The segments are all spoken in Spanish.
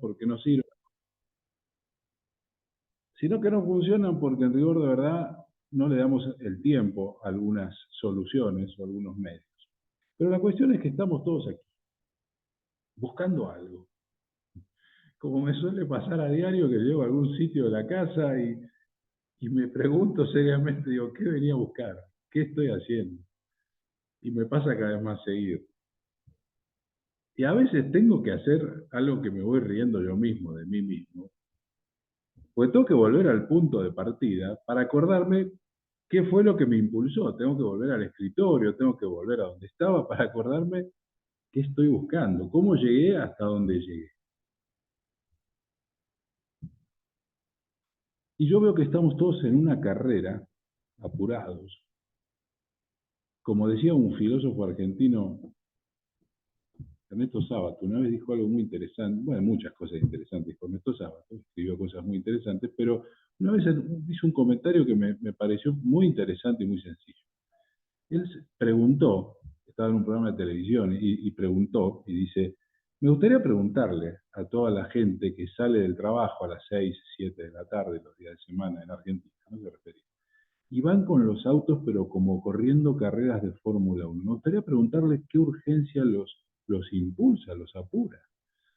porque no sirven, sino que no funcionan porque en rigor de verdad no le damos el tiempo a algunas soluciones o algunos medios. Pero la cuestión es que estamos todos aquí, buscando algo. Como me suele pasar a diario que llego a algún sitio de la casa y me pregunto seriamente, digo, ¿qué venía a buscar? ¿Qué estoy haciendo? Y me pasa cada vez más seguido. Y a veces tengo que hacer algo que me voy riendo yo mismo, de mí mismo, porque tengo que volver al punto de partida para acordarme qué fue lo que me impulsó. Tengo que volver al escritorio, tengo que volver a donde estaba para acordarme qué estoy buscando, cómo llegué hasta donde llegué. Y yo veo que estamos todos en una carrera, apurados. Como decía un filósofo argentino, Ernesto Sábato, una vez dijo algo muy interesante, bueno, muchas cosas interesantes dijo Ernesto Sábato, escribió cosas muy interesantes, pero una vez hizo un comentario que me pareció muy interesante y muy sencillo. Él preguntó, estaba en un programa de televisión y preguntó, y dice, me gustaría preguntarle a toda la gente que sale del trabajo a las 6, 7 de la tarde, los días de semana en Argentina, no se refería, y van con los autos, pero como corriendo carreras de Fórmula 1. Me gustaría preguntarles qué urgencia los impulsa, los apura.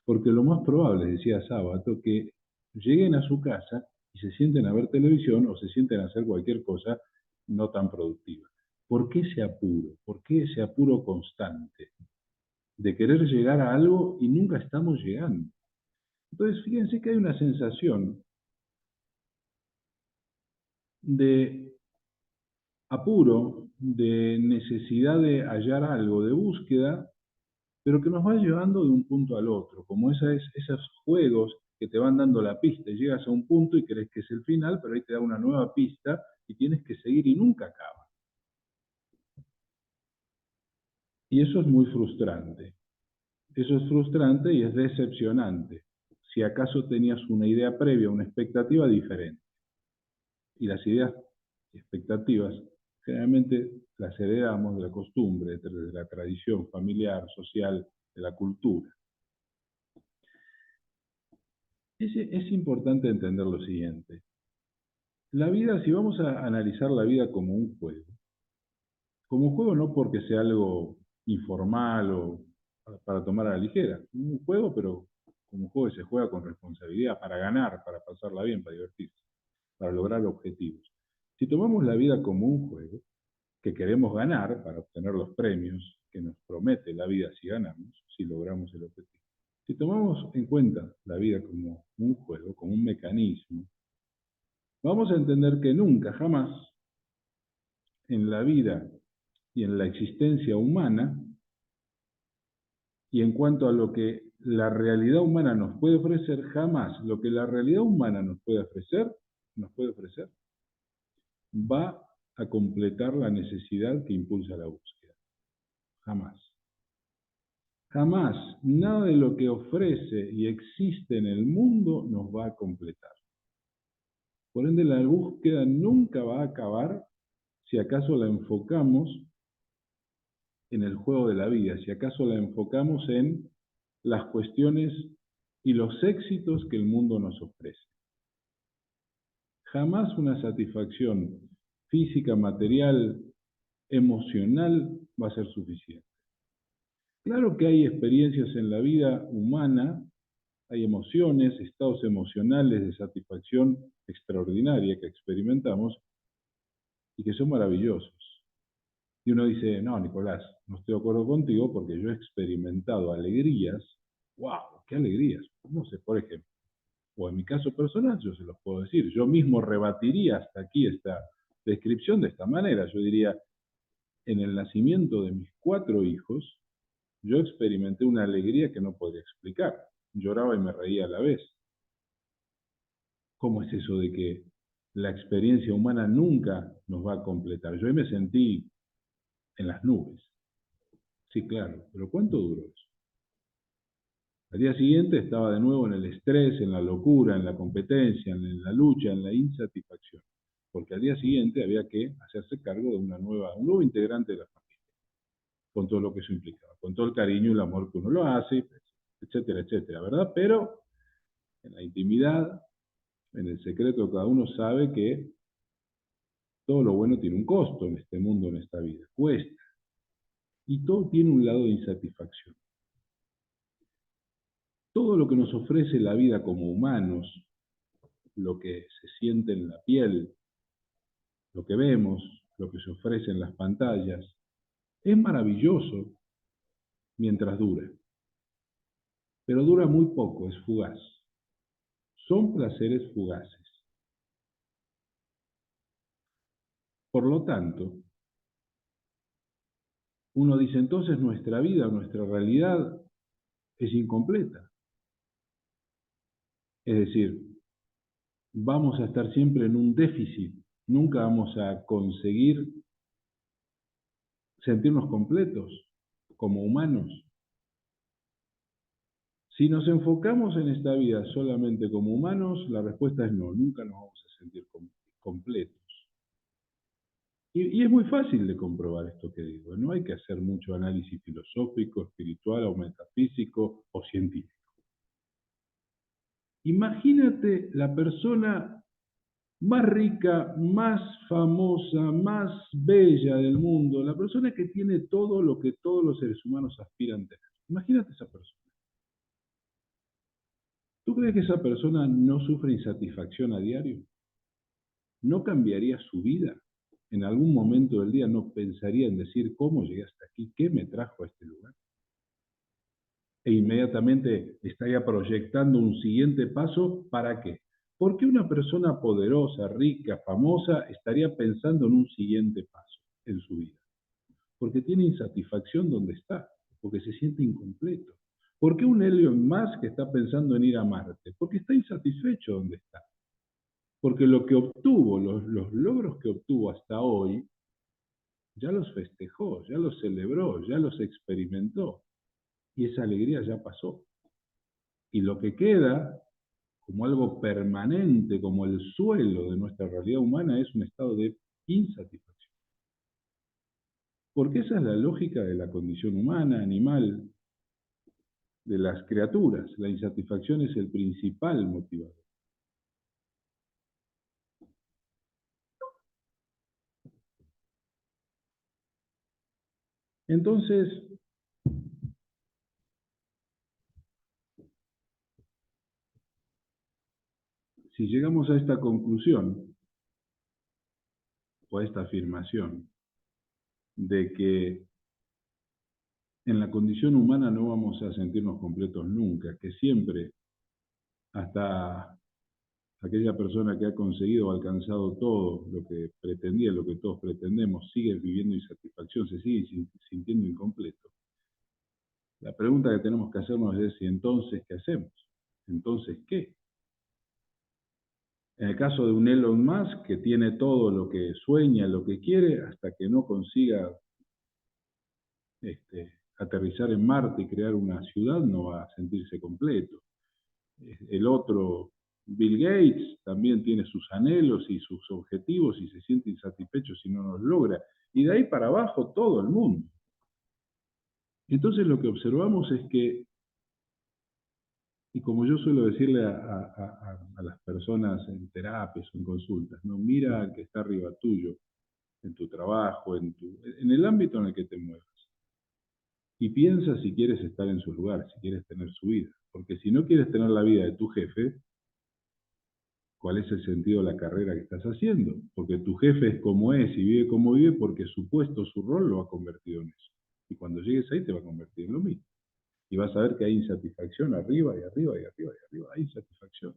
Porque lo más probable, decía Sábato, que lleguen a su casa y se sienten a ver televisión o se sienten a hacer cualquier cosa no tan productiva. ¿Por qué ese apuro? ¿Por qué ese apuro constante de querer llegar a algo y nunca estamos llegando? Entonces, fíjense que hay una sensación de apuro, de necesidad de hallar algo, de búsqueda, pero que nos va llevando de un punto al otro, como esos juegos que te van dando la pista, y llegas a un punto y crees que es el final, pero ahí te da una nueva pista y tienes que seguir y nunca acaba. Y eso es muy frustrante. Eso es frustrante y es decepcionante. Si acaso tenías una idea previa, una expectativa diferente. Y las ideas y expectativas generalmente las heredamos de la costumbre, de la tradición familiar, social, de la cultura. Es importante entender lo siguiente. La vida, si vamos a analizar la vida como un juego no porque sea algo informal o para tomar a la ligera, un juego, pero como un juego que se juega con responsabilidad, para ganar, para pasarla bien, para divertirse, para lograr objetivos. Si tomamos la vida como un juego, que queremos ganar para obtener los premios que nos promete la vida si ganamos, si logramos el objetivo. Si tomamos en cuenta la vida como un juego, como un mecanismo, vamos a entender que nunca, jamás, en la vida y en la existencia humana, y en cuanto a lo que la realidad humana nos puede ofrecer, jamás lo que la realidad humana nos puede ofrecer, va a completar la necesidad que impulsa la búsqueda. Jamás. Jamás nada de lo que ofrece y existe en el mundo nos va a completar. Por ende, la búsqueda nunca va a acabar si acaso la enfocamos en el juego de la vida, si acaso la enfocamos en las cuestiones y los éxitos que el mundo nos ofrece. Jamás una satisfacción física, material, emocional va a ser suficiente. Claro que hay experiencias en la vida humana, hay emociones, estados emocionales de satisfacción extraordinaria que experimentamos y que son maravillosos. Y uno dice, no, Nicolás, no estoy de acuerdo contigo porque yo he experimentado alegrías. ¡Wow! ¡Qué alegrías! No sé, por ejemplo, o en mi caso personal, yo se los puedo decir, yo mismo rebatiría hasta aquí esta descripción de esta manera. Yo diría, en el nacimiento de mis 4 hijos, yo experimenté una alegría que no podría explicar. Lloraba y me reía a la vez. ¿Cómo es eso de que la experiencia humana nunca nos va a completar? Yo ahí me sentí en las nubes. Sí, claro, pero ¿cuánto duró eso? Al día siguiente estaba de nuevo en el estrés, en la locura, en la competencia, en la lucha, en la insatisfacción. Porque al día siguiente había que hacerse cargo de un nuevo integrante de la familia, con todo lo que eso implicaba, con todo el cariño y el amor que uno lo hace, etcétera, etcétera, ¿verdad? Pero En la intimidad, en el secreto, cada uno sabe que todo lo bueno tiene un costo en este mundo, en esta vida. Cuesta. Y todo tiene un lado de insatisfacción. Todo lo que nos ofrece la vida como humanos, lo que se siente en la piel, lo que vemos, lo que se ofrece en las pantallas, es maravilloso mientras dura. Pero dura muy poco, es fugaz. Son placeres fugaces. Por lo tanto, uno dice entonces nuestra vida, nuestra realidad es incompleta. Es decir, vamos a estar siempre en un déficit, nunca vamos a conseguir sentirnos completos como humanos. Si nos enfocamos en esta vida solamente como humanos, la respuesta es no, nunca nos vamos a sentir completos. Y es muy fácil de comprobar esto que digo, no hay que hacer mucho análisis filosófico, espiritual o metafísico o científico. Imagínate la persona más rica, más famosa, más bella del mundo, la persona que tiene todo lo que todos los seres humanos aspiran a tener. Imagínate esa persona. ¿Tú crees que esa persona no sufre insatisfacción a diario? ¿No cambiaría su vida? ¿En algún momento del día no pensaría en decir cómo llegué hasta aquí? ¿Qué me trajo a este lugar? E inmediatamente estaría proyectando un siguiente paso. ¿Para qué? ¿Por qué una persona poderosa, rica, famosa estaría pensando en un siguiente paso en su vida? Porque tiene insatisfacción donde está, porque se siente incompleto. ¿Por qué un Elon Musk está pensando en ir a Marte? Porque está insatisfecho donde está. Porque lo que obtuvo, los logros que obtuvo hasta hoy, ya los festejó, ya los celebró, ya los experimentó. Y esa alegría ya pasó. Y lo que queda como algo permanente, como el suelo de nuestra realidad humana, es un estado de insatisfacción. Porque esa es la lógica de la condición humana, animal, de las criaturas. La insatisfacción es el principal motivador. Entonces, si llegamos a esta conclusión, o a esta afirmación, de que en la condición humana no vamos a sentirnos completos nunca, que siempre, hasta aquella persona que ha conseguido o alcanzado todo lo que pretendía, lo que todos pretendemos, sigue viviendo insatisfacción, se sigue sintiendo incompleto. La pregunta que tenemos que hacernos es, ¿y entonces qué hacemos? ¿Entonces qué? En el caso de un Elon Musk, que tiene todo lo que sueña, lo que quiere, hasta que no consiga aterrizar en Marte y crear una ciudad, no va a sentirse completo. El otro, Bill Gates, también tiene sus anhelos y sus objetivos y se siente insatisfecho si no los logra. Y de ahí para abajo todo el mundo. Entonces lo que observamos es que, y como yo suelo decirle a las personas en terapias o en consultas, ¿no? Mira al que está arriba tuyo, en tu trabajo, en el ámbito en el que te muevas. Y piensa si quieres estar en su lugar, si quieres tener su vida. Porque si no quieres tener la vida de tu jefe, ¿cuál es el sentido de la carrera que estás haciendo? Porque tu jefe es como es y vive como vive porque su puesto, su rol lo ha convertido en eso. Y cuando llegues ahí te va a convertir en lo mismo. Y vas a ver que hay insatisfacción arriba y arriba y arriba y arriba. Hay insatisfacción.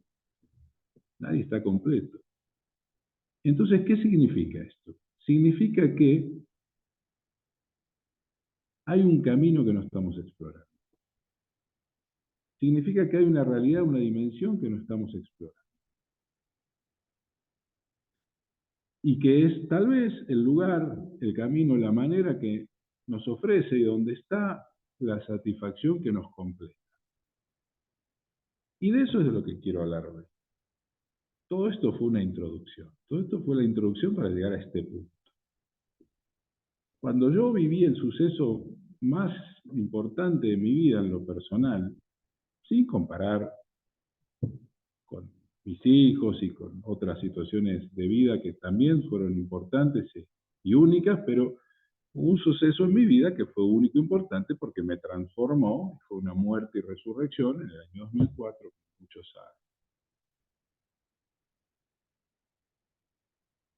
Nadie está completo. Entonces, ¿qué significa esto? Significa que hay un camino que no estamos explorando. Significa que hay una realidad, una dimensión que no estamos explorando. Y que es tal vez el lugar, el camino, la manera que nos ofrece y donde está la satisfacción que nos completa. Y de eso es de lo que quiero hablar hoy. Todo esto fue una introducción. Todo esto fue la introducción para llegar a este punto. Cuando yo viví el suceso más importante de mi vida en lo personal, sin comparar mis hijos y con otras situaciones de vida que también fueron importantes y únicas, pero hubo un suceso en mi vida que fue único e importante porque me transformó, fue una muerte y resurrección en el año 2004, muchos años.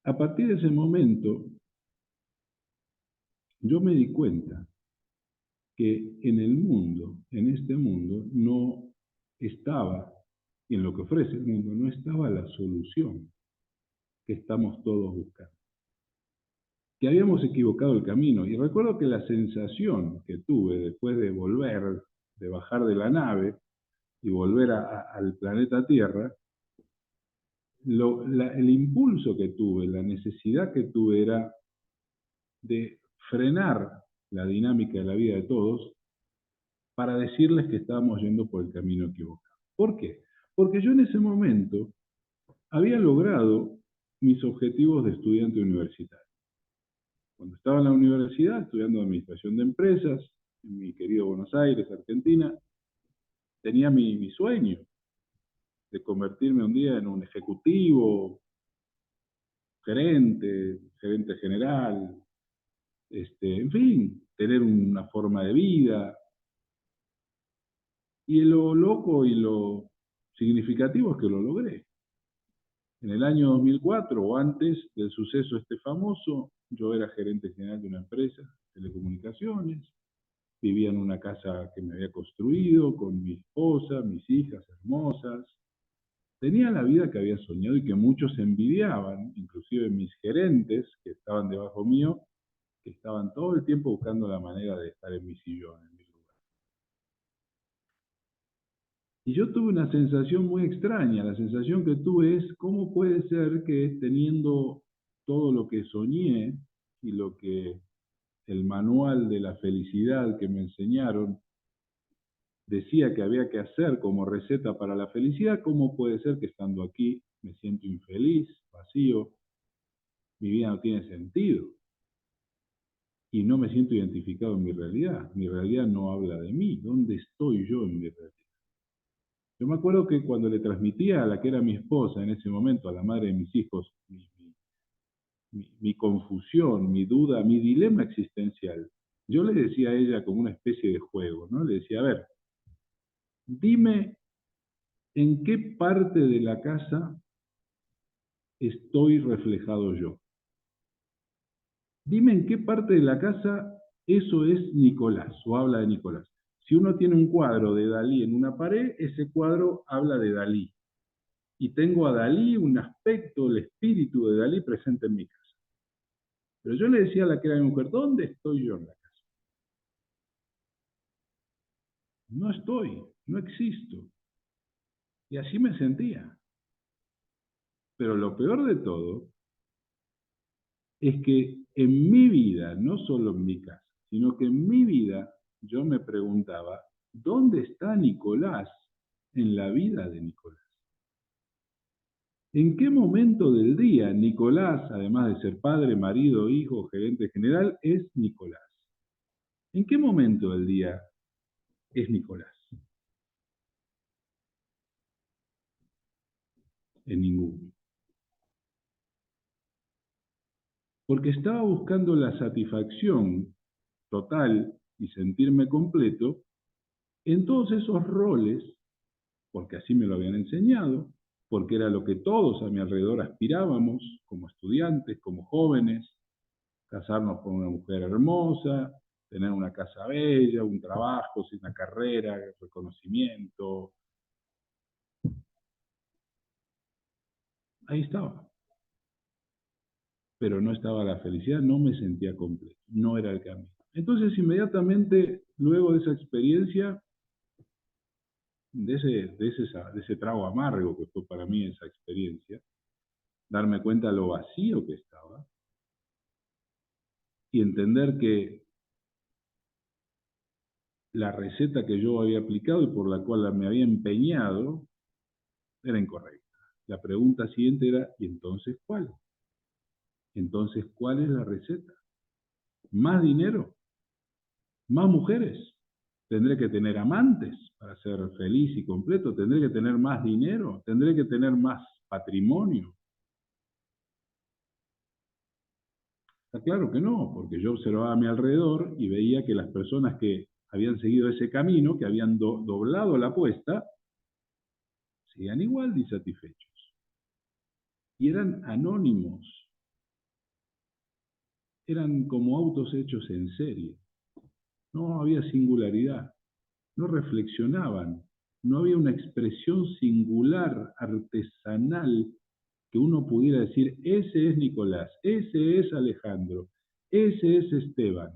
A partir de ese momento, yo me di cuenta que en el mundo, en este mundo, no estaba, y en lo que ofrece el mundo, no estaba la solución que estamos todos buscando. Que habíamos equivocado el camino. Y recuerdo que la sensación que tuve después de volver, de bajar de la nave y volver al planeta Tierra, el impulso que tuve, la necesidad que tuve era de frenar la dinámica de la vida de todos para decirles que estábamos yendo por el camino equivocado. ¿Por qué? Porque yo en ese momento había logrado mis objetivos de estudiante universitario. Cuando estaba en la universidad, estudiando administración de empresas, en mi querido Buenos Aires, Argentina, tenía mi sueño de convertirme un día en un ejecutivo, gerente general, en fin, tener una forma de vida. Y lo loco y lo significativo es que lo logré. En el año 2004 o antes del suceso este famoso, yo era gerente general de una empresa de telecomunicaciones, vivía en una casa que me había construido con mi esposa, mis hijas hermosas. Tenía la vida que había soñado y que muchos envidiaban, inclusive mis gerentes que estaban debajo mío, que estaban todo el tiempo buscando la manera de estar en mi sillón, en mi lugar. Y yo tuve una sensación muy extraña. La sensación que tuve es, ¿cómo puede ser que teniendo todo lo que soñé y lo que el manual de la felicidad que me enseñaron decía que había que hacer como receta para la felicidad, cómo puede ser que estando aquí me siento infeliz, vacío, mi vida no tiene sentido y no me siento identificado en mi realidad? Mi realidad no habla de mí. ¿Dónde estoy yo en mi realidad? Yo me acuerdo que cuando le transmitía a la que era mi esposa en ese momento, a la madre de mis hijos, mi confusión, mi duda, mi dilema existencial, yo le decía a ella como una especie de juego, ¿no? Le decía, a ver, dime en qué parte de la casa estoy reflejado yo. Dime en qué parte de la casa eso es Nicolás o habla de Nicolás. Si uno tiene un cuadro de Dalí en una pared, ese cuadro habla de Dalí. Y tengo a Dalí, un aspecto, el espíritu de Dalí presente en mi casa. Pero yo le decía a la que era mi mujer, ¿dónde estoy yo en la casa? No estoy, no existo. Y así me sentía. Pero lo peor de todo es que en mi vida, no solo en mi casa, sino que en mi vida yo me preguntaba, ¿dónde está Nicolás en la vida de Nicolás? ¿En qué momento del día Nicolás, además de ser padre, marido, hijo, gerente general, es Nicolás? ¿En qué momento del día es Nicolás? En ninguno. Porque estaba buscando la satisfacción total y sentirme completo en todos esos roles, porque así me lo habían enseñado, porque era lo que todos a mi alrededor aspirábamos como estudiantes, como jóvenes, casarnos con una mujer hermosa, tener una casa bella, un trabajo, una carrera, reconocimiento. Ahí estaba. Pero no estaba la felicidad, no me sentía completo, no era el camino. Entonces, inmediatamente, luego de esa experiencia, de ese trago amargo que fue para mí esa experiencia, darme cuenta de lo vacío que estaba y entender que la receta que yo había aplicado y por la cual me había empeñado era incorrecta. La pregunta siguiente era, ¿y entonces cuál? Entonces, ¿cuál es la receta? ¿Más dinero? ¿Más mujeres? ¿Tendré que tener amantes para ser feliz y completo? ¿Tendré que tener más dinero? ¿Tendré que tener más patrimonio? Está claro que no, porque yo observaba a mi alrededor y veía que las personas que habían seguido ese camino, que habían doblado la apuesta, seguían igual de insatisfechos. Y eran anónimos, eran como autos hechos en serie. No había singularidad, no reflexionaban, no había una expresión singular, artesanal, que uno pudiera decir, ese es Nicolás, ese es Alejandro, ese es Esteban.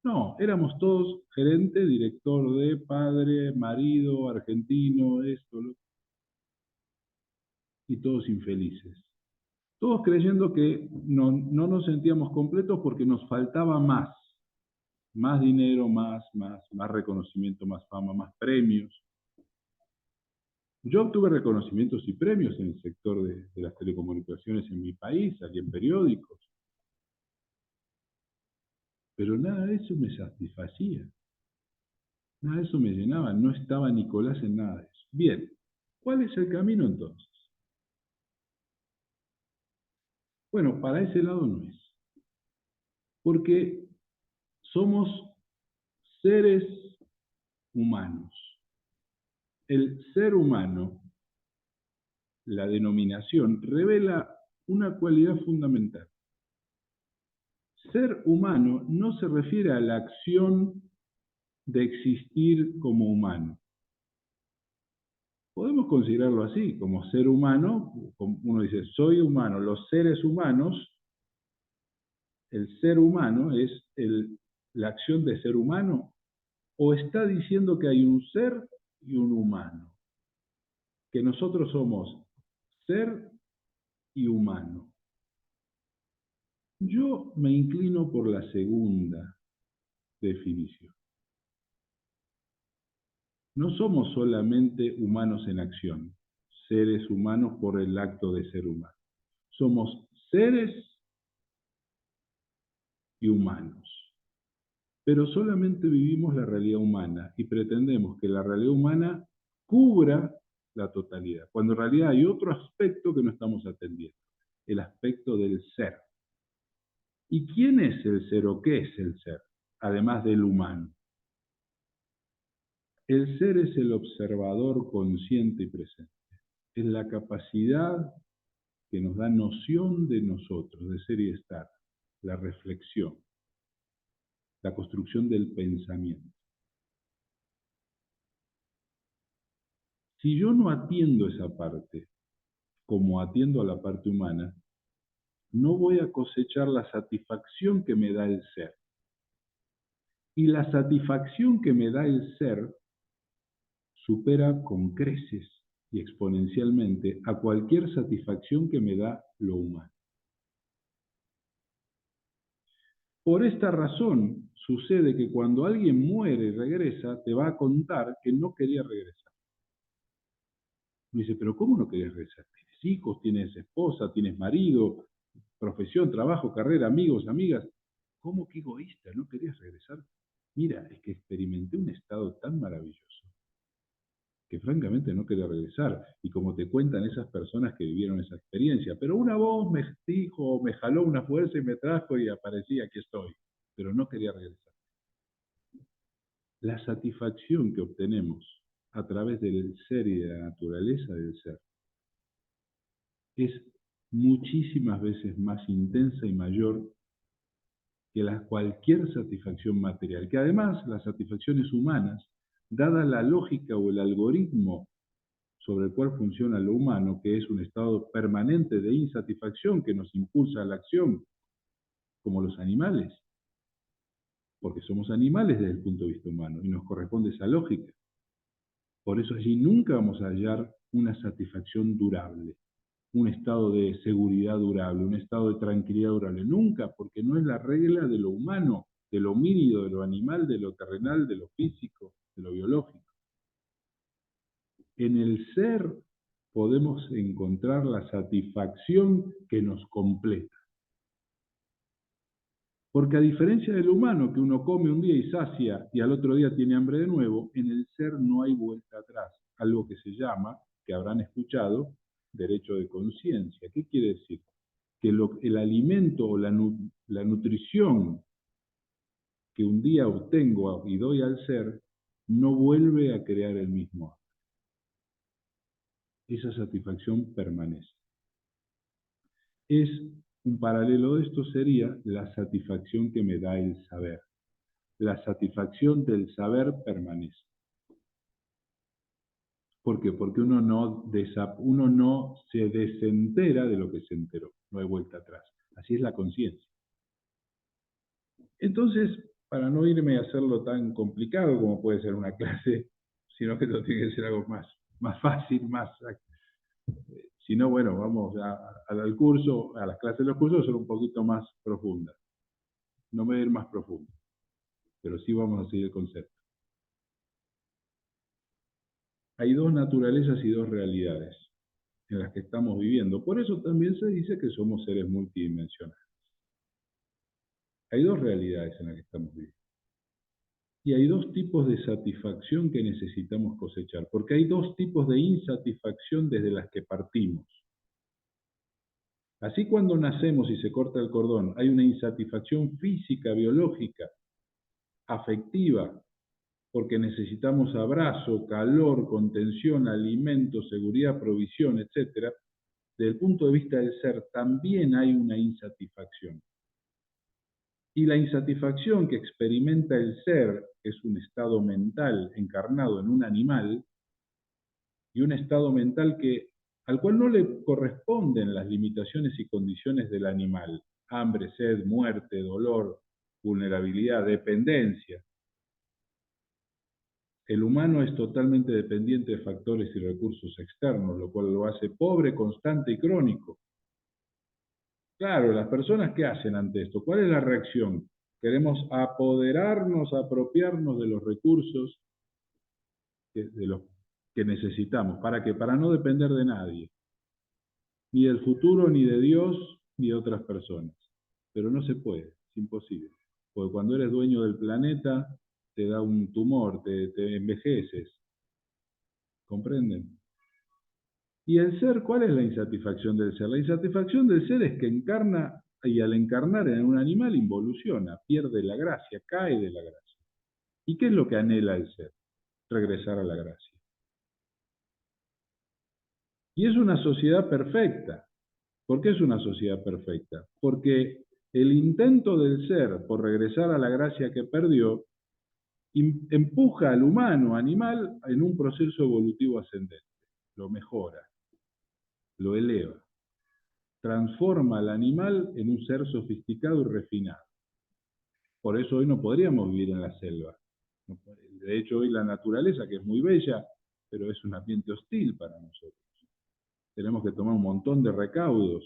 No, éramos todos gerente, director de, padre, marido, argentino, esto, y todos infelices. Todos creyendo que no nos sentíamos completos porque nos faltaba más dinero, más reconocimiento, más fama, más premios. Yo obtuve reconocimientos y premios en el sector de las telecomunicaciones en mi país, aquí en periódicos, pero nada de eso me satisfacía, nada de eso me llenaba, no estaba Nicolás en nada de eso. Bien, ¿cuál es el camino entonces? Bueno, para ese lado no es, porque somos seres humanos. El ser humano, la denominación, revela una cualidad fundamental. Ser humano no se refiere a la acción de existir como humano. Podemos considerarlo así, como ser humano, como uno dice, soy humano, los seres humanos, el ser humano es la acción de ser humano, o está diciendo que hay un ser y un humano, que nosotros somos ser y humano. Yo me inclino por la segunda definición. No somos solamente humanos en acción, seres humanos por el acto de ser humano. Somos seres y humanos. Pero solamente vivimos la realidad humana y pretendemos que la realidad humana cubra la totalidad, cuando en realidad hay otro aspecto que no estamos atendiendo, el aspecto del ser. ¿Y quién es el ser o qué es el ser, además del humano? El ser es el observador consciente y presente. Es la capacidad que nos da noción de nosotros, de ser y estar, la reflexión, la construcción del pensamiento. Si yo no atiendo esa parte, como atiendo a la parte humana, no voy a cosechar la satisfacción que me da el ser. Y la satisfacción que me da el ser supera con creces y exponencialmente a cualquier satisfacción que me da lo humano. Por esta razón, sucede que cuando alguien muere y regresa, te va a contar que no quería regresar. Me dice, pero ¿cómo no querías regresar? ¿Tienes hijos, tienes esposa, tienes marido, profesión, trabajo, carrera, amigos, amigas? ¿Cómo que egoísta? ¿No querías regresar? Mira, es que experimenté un estado tan maravilloso que francamente no quería regresar. Y como te cuentan esas personas que vivieron esa experiencia, pero una voz me dijo, me jaló una fuerza y me trajo y aparecí, aquí estoy, pero no quería regresar. La satisfacción que obtenemos a través del ser y de la naturaleza del ser es muchísimas veces más intensa y mayor que cualquier satisfacción material, que además las satisfacciones humanas, dada la lógica o el algoritmo sobre el cual funciona lo humano, que es un estado permanente de insatisfacción que nos impulsa a la acción, como los animales, porque somos animales desde el punto de vista humano y nos corresponde esa lógica. Por eso allí nunca vamos a hallar una satisfacción durable, un estado de seguridad durable, un estado de tranquilidad durable. Nunca, porque no es la regla de lo humano, de lo homínido, de lo animal, de lo terrenal, de lo físico, de lo biológico. En el ser podemos encontrar la satisfacción que nos completa. Porque a diferencia del humano, que uno come un día y sacia y al otro día tiene hambre de nuevo, en el ser no hay vuelta atrás. Algo que se llama, que habrán escuchado, derecho de conciencia. ¿Qué quiere decir? Que el alimento o la nutrición que un día obtengo y doy al ser, no vuelve a crear el mismo. Esa satisfacción permanece. Un paralelo de esto sería la satisfacción que me da el saber. La satisfacción del saber permanece. ¿Por qué? Porque uno no se desentera de lo que se enteró. No hay vuelta atrás. Así es la conciencia. Entonces, para no irme a hacerlo tan complicado como puede ser una clase, sino que esto tiene que ser algo más fácil, si no, bueno, vamos al curso, a las clases de los cursos son un poquito más profundas. No me voy a ir más profundo, pero sí vamos a seguir el concepto. Hay dos naturalezas y dos realidades en las que estamos viviendo. Por eso también se dice que somos seres multidimensionales. Hay dos realidades en las que estamos viviendo. Y hay dos tipos de satisfacción que necesitamos cosechar, porque hay dos tipos de insatisfacción desde las que partimos. Así cuando nacemos y se corta el cordón, hay una insatisfacción física, biológica, afectiva, porque necesitamos abrazo, calor, contención, alimento, seguridad, provisión, etc. Desde el punto de vista del ser, también hay una insatisfacción. Y la insatisfacción que experimenta el ser, que es un estado mental encarnado en un animal, y un estado mental al cual no le corresponden las limitaciones y condiciones del animal: hambre, sed, muerte, dolor, vulnerabilidad, dependencia. El humano es totalmente dependiente de factores y recursos externos, lo cual lo hace pobre, constante y crónico. Claro, las personas, ¿qué hacen ante esto? ¿Cuál es la reacción? Queremos apoderarnos, apropiarnos de los recursos de los que necesitamos. ¿Para qué? Para no depender de nadie, ni del futuro, ni de Dios, ni de otras personas. Pero no se puede, es imposible. Porque cuando eres dueño del planeta, te da un tumor, te envejeces. ¿Comprenden? ¿Y el ser? ¿Cuál es la insatisfacción del ser? La insatisfacción del ser es que encarna, y al encarnar en un animal involuciona, pierde la gracia, cae de la gracia. ¿Y qué es lo que anhela el ser? Regresar a la gracia. Y es una sociedad perfecta. ¿Por qué es una sociedad perfecta? Porque el intento del ser por regresar a la gracia que perdió empuja al humano, animal, en un proceso evolutivo ascendente. Lo mejora, lo eleva, transforma al animal en un ser sofisticado y refinado. Por eso hoy no podríamos vivir en la selva. De hecho, hoy la naturaleza, que es muy bella, pero es un ambiente hostil para nosotros. Tenemos que tomar un montón de recaudos.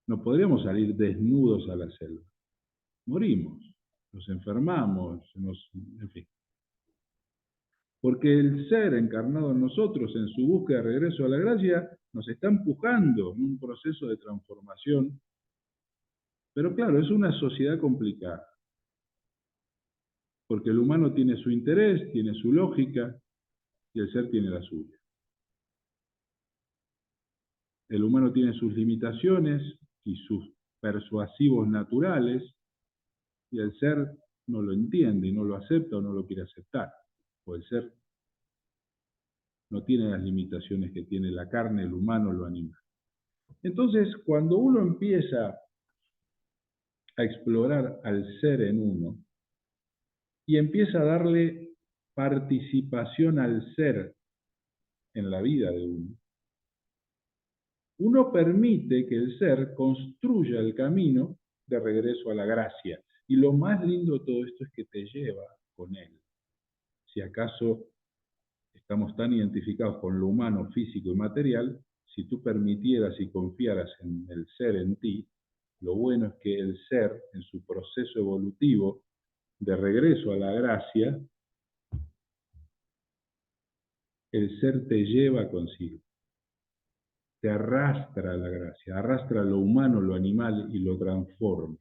No podríamos salir desnudos a la selva. Morimos, nos enfermamos, en fin. Porque el ser encarnado en nosotros, en su búsqueda de regreso a la gracia, nos está empujando en un proceso de transformación. Pero claro, es una sociedad complicada. Porque el humano tiene su interés, tiene su lógica, y el ser tiene la suya. El humano tiene sus limitaciones y sus persuasivos naturales, y el ser no lo entiende y no lo acepta o no lo quiere aceptar. O el ser no tiene las limitaciones que tiene la carne, el humano, lo animal. Entonces, cuando uno empieza a explorar al ser en uno y empieza a darle participación al ser en la vida de uno permite que el ser construya el camino de regreso a la gracia. Y lo más lindo de todo esto es que te lleva con él. Si acaso estamos tan identificados con lo humano, físico y material, si tú permitieras y confiaras en el ser en ti, lo bueno es que el ser, en su proceso evolutivo de regreso a la gracia, el ser te lleva consigo. se arrastra a la gracia, arrastra lo humano, lo animal y lo transforma.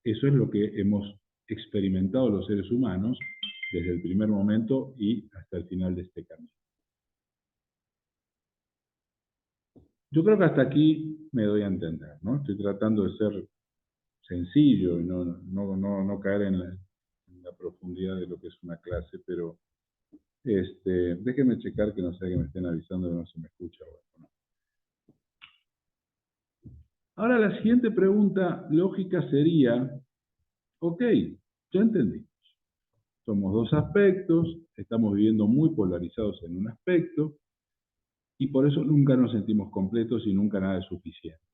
Eso es lo que hemos experimentado los seres humanos desde el primer momento y hasta el final de este camino. Yo creo que hasta aquí me doy a entender, ¿no? Estoy tratando de ser sencillo y no caer en la profundidad de lo que es una clase, pero déjenme checar que no sea que me estén avisando que no se me escucha. Bueno, no. Ahora la siguiente pregunta lógica sería, ok, ya entendí. Somos dos aspectos, estamos viviendo muy polarizados en un aspecto, y por eso nunca nos sentimos completos y nunca nada es suficiente.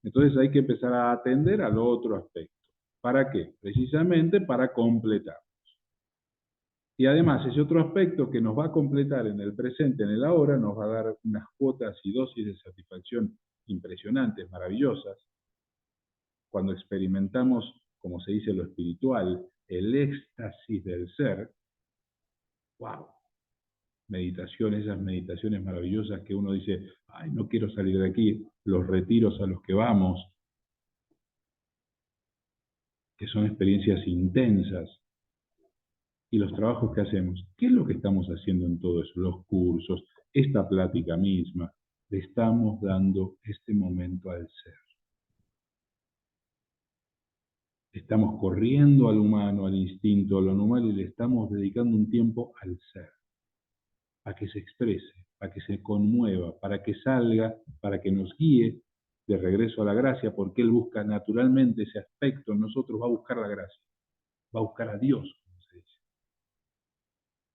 Entonces hay que empezar a atender al otro aspecto. ¿Para qué? Precisamente para completar. Y además ese otro aspecto que nos va a completar en el presente, en el ahora, nos va a dar unas cuotas y dosis de satisfacción impresionantes, maravillosas. Cuando experimentamos, como se dice lo espiritual, el éxtasis del ser, wow, meditaciones, esas meditaciones maravillosas que uno dice, ay, no quiero salir de aquí, los retiros a los que vamos, que son experiencias intensas, y los trabajos que hacemos. ¿Qué es lo que estamos haciendo en todo eso? Los cursos, esta plática misma, le estamos dando este momento al ser. Estamos corriendo al humano, al instinto, a lo normal, y le estamos dedicando un tiempo al ser, a que se exprese, a que se conmueva, para que salga, para que nos guíe de regreso a la gracia, porque Él busca naturalmente ese aspecto en nosotros, va a buscar la gracia, va a buscar a Dios, como se dice.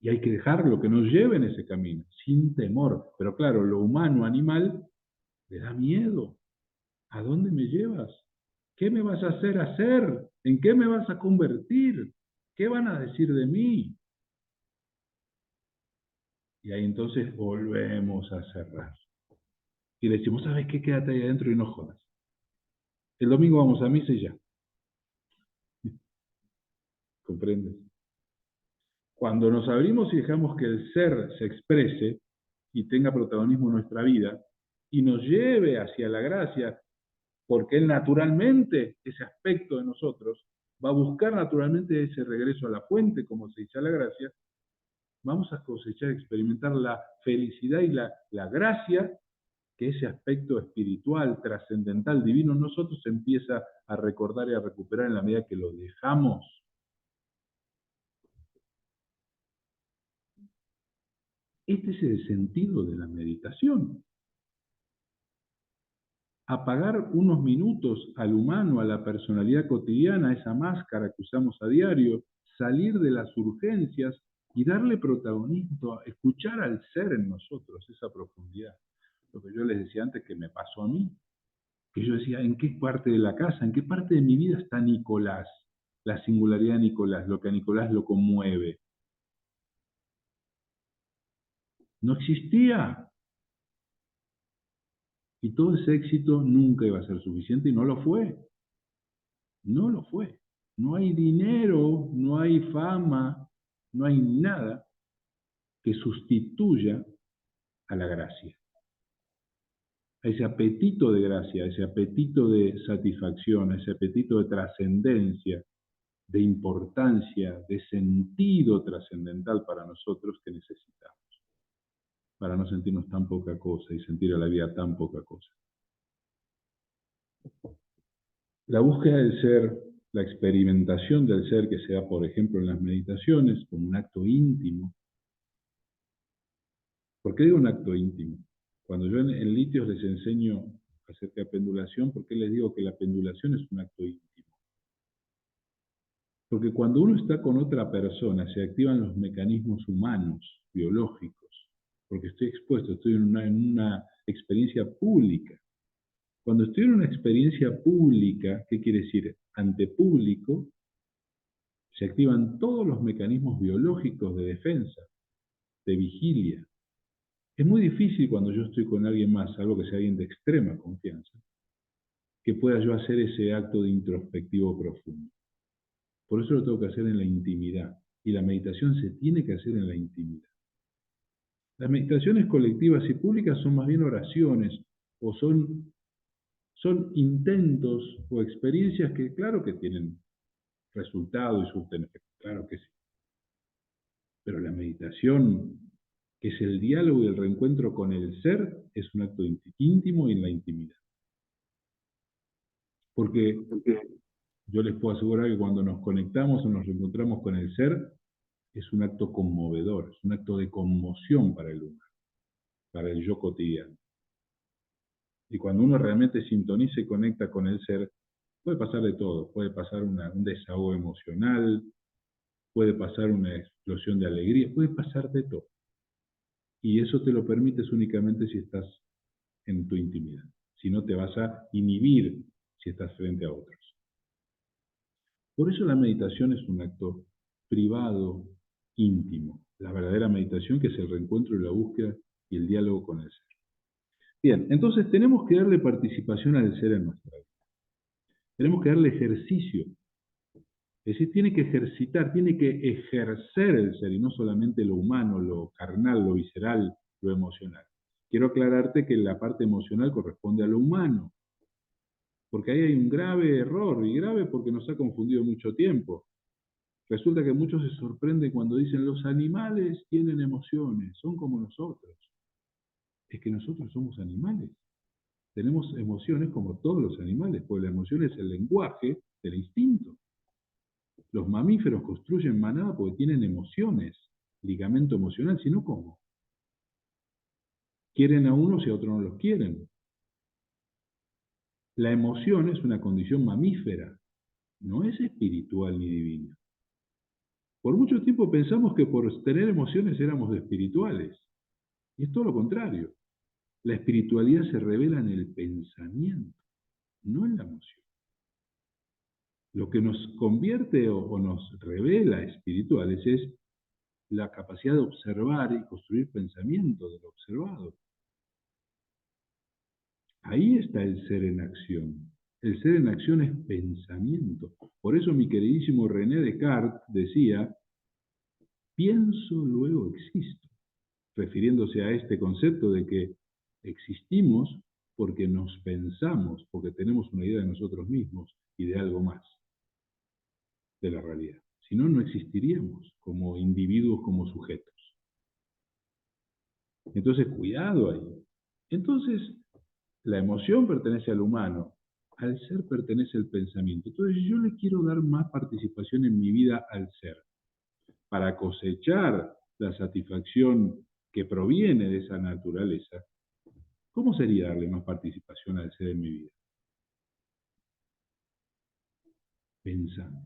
Y hay que dejarlo que nos lleve en ese camino, sin temor. Pero claro, lo humano, animal, le da miedo. ¿A dónde me llevas? ¿Qué me vas a hacer hacer? ¿En qué me vas a convertir? ¿Qué van a decir de mí? Y ahí entonces volvemos a cerrar. Y le decimos, ¿sabes qué? Quédate ahí adentro y no jodas. El domingo vamos a misa y ya. ¿Comprendes? Cuando nos abrimos y dejamos que el ser se exprese y tenga protagonismo en nuestra vida y nos lleve hacia la gracia, porque Él naturalmente, ese aspecto de nosotros, va a buscar naturalmente ese regreso a la fuente, como se dice a la gracia, vamos a cosechar, experimentar la felicidad y la gracia que ese aspecto espiritual, trascendental, divino en nosotros empieza a recordar y a recuperar en la medida que lo dejamos. Este es el sentido de la meditación. Apagar unos minutos al humano, a la personalidad cotidiana, a esa máscara que usamos a diario, salir de las urgencias y darle protagonismo, escuchar al ser en nosotros, esa profundidad. Lo que yo les decía antes que me pasó a mí, que yo decía, ¿en qué parte de la casa, en qué parte de mi vida está Nicolás? La singularidad de Nicolás, lo que a Nicolás lo conmueve. No existía. Y todo ese éxito nunca iba a ser suficiente y no lo fue. No lo fue. No hay dinero, no hay fama, no hay nada que sustituya a la gracia. A ese apetito de gracia, a ese apetito de satisfacción, a ese apetito de trascendencia, de importancia, de sentido trascendental para nosotros que necesitamos, para no sentirnos tan poca cosa y sentir a la vida tan poca cosa. La búsqueda del ser, la experimentación del ser que se da, por ejemplo, en las meditaciones, como un acto íntimo. ¿Por qué digo un acto íntimo? Cuando yo en litios les enseño acerca de pendulación, ¿por qué les digo que la pendulación es un acto íntimo? Porque cuando uno está con otra persona, se activan los mecanismos humanos, biológicos, porque estoy expuesto, estoy en una experiencia pública. Cuando estoy en una experiencia pública, ¿qué quiere decir? Ante público, se activan todos los mecanismos biológicos de defensa, de vigilia. Es muy difícil cuando yo estoy con alguien más, algo que sea alguien de extrema confianza, que pueda yo hacer ese acto de introspectivo profundo. Por eso lo tengo que hacer en la intimidad. Y la meditación se tiene que hacer en la intimidad. Las meditaciones colectivas y públicas son más bien oraciones o son intentos o experiencias que claro que tienen resultado y surten efecto, claro que sí. Pero la meditación, que es el diálogo y el reencuentro con el ser, es un acto íntimo y en la intimidad. Porque yo les puedo asegurar que cuando nos conectamos o nos reencontramos con el ser, es un acto conmovedor, es un acto de conmoción para el humano, para el yo cotidiano. Y cuando uno realmente sintoniza y conecta con el ser, puede pasar de todo, puede pasar un desahogo emocional, puede pasar una explosión de alegría, puede pasar de todo. Y eso te lo permites únicamente si estás en tu intimidad. Si no, te vas a inhibir si estás frente a otros. Por eso la meditación es un acto privado, íntimo. La verdadera meditación, que es el reencuentro y la búsqueda y el diálogo con el ser. Bien, entonces tenemos que darle participación al ser en nuestra vida. Tenemos que darle ejercicio. Es decir, tiene que ejercitar, tiene que ejercer el ser, y no solamente lo humano, lo carnal, lo visceral, lo emocional. Quiero aclararte que la parte emocional corresponde a lo humano, porque ahí hay un grave error, y grave porque nos ha confundido mucho tiempo. Resulta que muchos se sorprenden cuando dicen los animales tienen emociones, son como nosotros. Es que nosotros somos animales. Tenemos emociones como todos los animales, porque la emoción es el lenguaje del instinto. Los mamíferos construyen manada porque tienen emociones, ligamento emocional, si no, ¿cómo? Quieren a unos y a otros no los quieren. La emoción es una condición mamífera, no es espiritual ni divina. Por mucho tiempo pensamos que por tener emociones éramos espirituales, y es todo lo contrario. La espiritualidad se revela en el pensamiento, no en la emoción. Lo que nos convierte o nos revela espirituales es la capacidad de observar y construir pensamiento de lo observado. Ahí está el ser en acción. El ser en acción es pensamiento. Por eso mi queridísimo René Descartes decía, pienso, luego existo, refiriéndose a este concepto de que existimos porque nos pensamos, porque tenemos una idea de nosotros mismos y de algo más, de la realidad. Si no, no existiríamos como individuos, como sujetos. Entonces, cuidado ahí. Entonces, la emoción pertenece al humano, al ser pertenece el pensamiento. Entonces, yo le quiero dar más participación en mi vida al ser, para cosechar la satisfacción que proviene de esa naturaleza. ¿Cómo sería darle más participación al ser en mi vida? Pensando.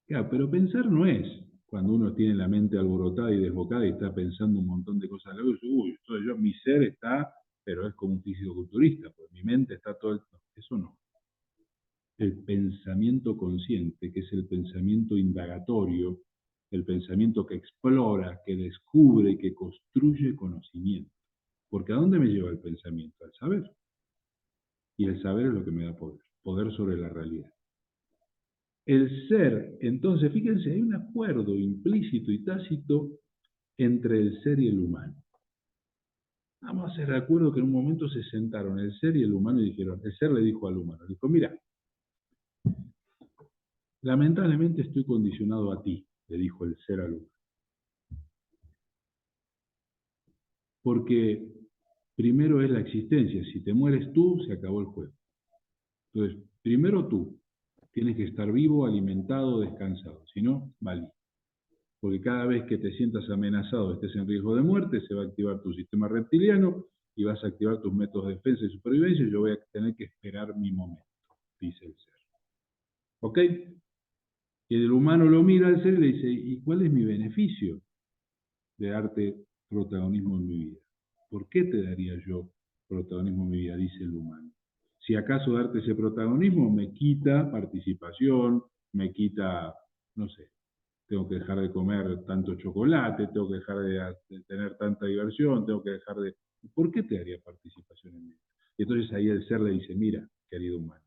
Claro, pero pensar no es cuando uno tiene la mente alborotada y desbocada y está pensando un montón de cosas. Uy, mi ser está, pero es como un físico-culturista, pues mi mente está todo el... No, eso no. El pensamiento consciente, que es el pensamiento indagatorio, el pensamiento que explora, que descubre y que construye conocimiento. Porque ¿a dónde me lleva el pensamiento? Al saber. Y el saber es lo que me da poder, poder sobre la realidad. El ser, entonces, fíjense, hay un acuerdo implícito y tácito entre el ser y el humano. Vamos a hacer de acuerdo que en un momento se sentaron el ser y el humano y dijeron, el ser le dijo al humano, le dijo, mira, lamentablemente estoy condicionado a ti, le dijo el ser al humano. Porque primero es la existencia, si te mueres tú, se acabó el juego. Entonces, primero tú, tienes que estar vivo, alimentado, descansado, si no, vale. Porque cada vez que te sientas amenazado, estés en riesgo de muerte, se va a activar tu sistema reptiliano y vas a activar tus métodos de defensa y supervivencia y yo voy a tener que esperar mi momento, dice el ser. ¿Ok? Y el humano lo mira al ser y le dice, ¿y cuál es mi beneficio de darte protagonismo en mi vida? ¿Por qué te daría yo protagonismo en mi vida? Dice el humano. Si acaso darte ese protagonismo me quita participación, me quita, no sé, tengo que dejar de comer tanto chocolate, tengo que dejar de tener tanta diversión, tengo que dejar de... ¿Por qué te daría participación en mí? Y entonces ahí el ser le dice, mira, querido humano,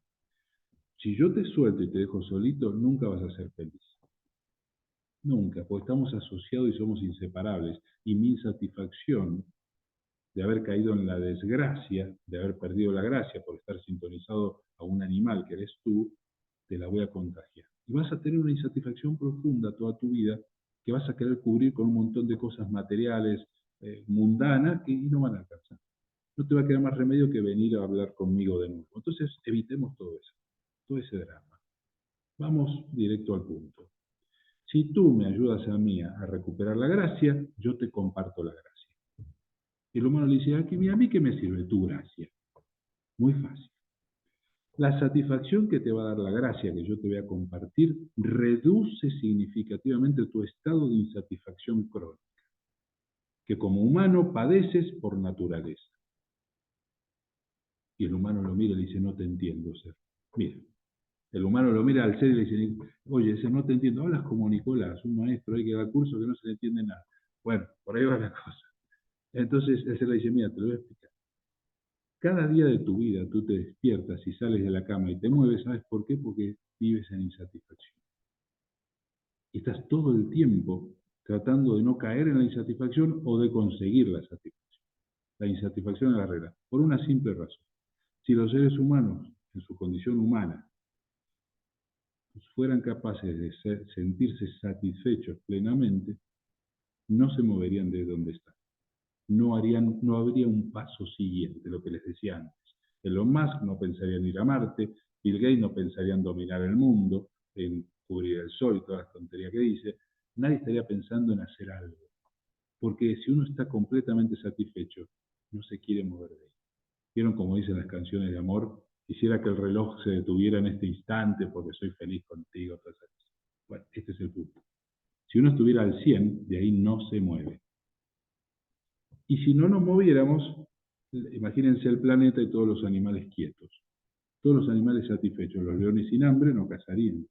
si yo te suelto y te dejo solito, nunca vas a ser feliz. Nunca, porque estamos asociados y somos inseparables. y mi insatisfacción de haber caído en la desgracia, de haber perdido la gracia por estar sintonizado a un animal que eres tú, te la voy a contagiar. Y vas a tener una insatisfacción profunda toda tu vida que vas a querer cubrir con un montón de cosas materiales, mundanas, y no van a alcanzar. No te va a quedar más remedio que venir a hablar conmigo de nuevo. Entonces, evitemos todo eso, todo ese drama. Vamos directo al punto. Si tú me ayudas a mí a recuperar la gracia, yo te comparto la gracia. Y el humano le dice, ¿a mí qué me sirve tu gracia? Muy fácil. La satisfacción que te va a dar la gracia que yo te voy a compartir reduce significativamente tu estado de insatisfacción crónica, que como humano padeces por naturaleza. Y el humano lo mira y le dice, no te entiendo, ser. Mira, el humano lo mira al ser y le dice, oye, ser, no te entiendo, hablas como Nicolás, un maestro ahí que da curso que no se le entiende nada. Bueno, por ahí va la cosa. Entonces el ser le dice, mira, te lo voy a explicar. Cada día de tu vida tú te despiertas y sales de la cama y te mueves, ¿sabes por qué? Porque vives en insatisfacción. Y estás todo el tiempo tratando de no caer en la insatisfacción o de conseguir la satisfacción. La insatisfacción es la regla, por una simple razón. Si los seres humanos, en su condición humana, fueran capaces de sentirse satisfechos plenamente, no se moverían de donde están. No habría un paso siguiente, lo que les decía antes. Elon Musk no pensaría en ir a Marte, Bill Gates no pensaría en dominar el mundo, en cubrir el sol y toda la tontería que dice. Nadie estaría pensando en hacer algo. Porque si uno está completamente satisfecho, no se quiere mover de ahí. ¿Vieron como dicen las canciones de amor? Quisiera que el reloj se detuviera en este instante porque soy feliz contigo. Bueno, este es el punto. Si uno estuviera al 100, de ahí no se mueve. Y si no nos moviéramos, imagínense el planeta y todos los animales quietos. Todos los animales satisfechos. Los leones sin hambre no cazarían.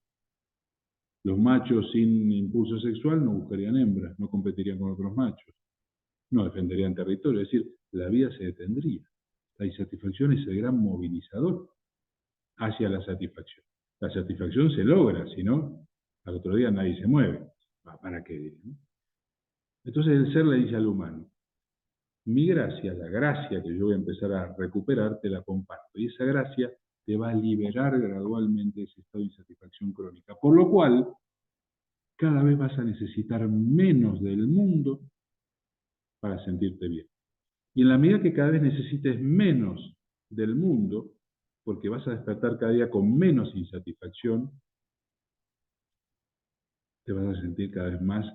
Los machos sin impulso sexual no buscarían hembras, no competirían con otros machos, no defenderían territorio. Es decir, la vida se detendría. La insatisfacción es el gran movilizador hacia la satisfacción. La satisfacción se logra, si no, al otro día nadie se mueve. ¿Para qué? ¿No? Entonces el ser le dice al humano, mi gracia, la gracia que yo voy a empezar a recuperar, te la comparto. Y esa gracia te va a liberar gradualmente de ese estado de insatisfacción crónica. Por lo cual, cada vez vas a necesitar menos del mundo para sentirte bien. Y en la medida que cada vez necesites menos del mundo, porque vas a despertar cada día con menos insatisfacción, te vas a sentir cada vez más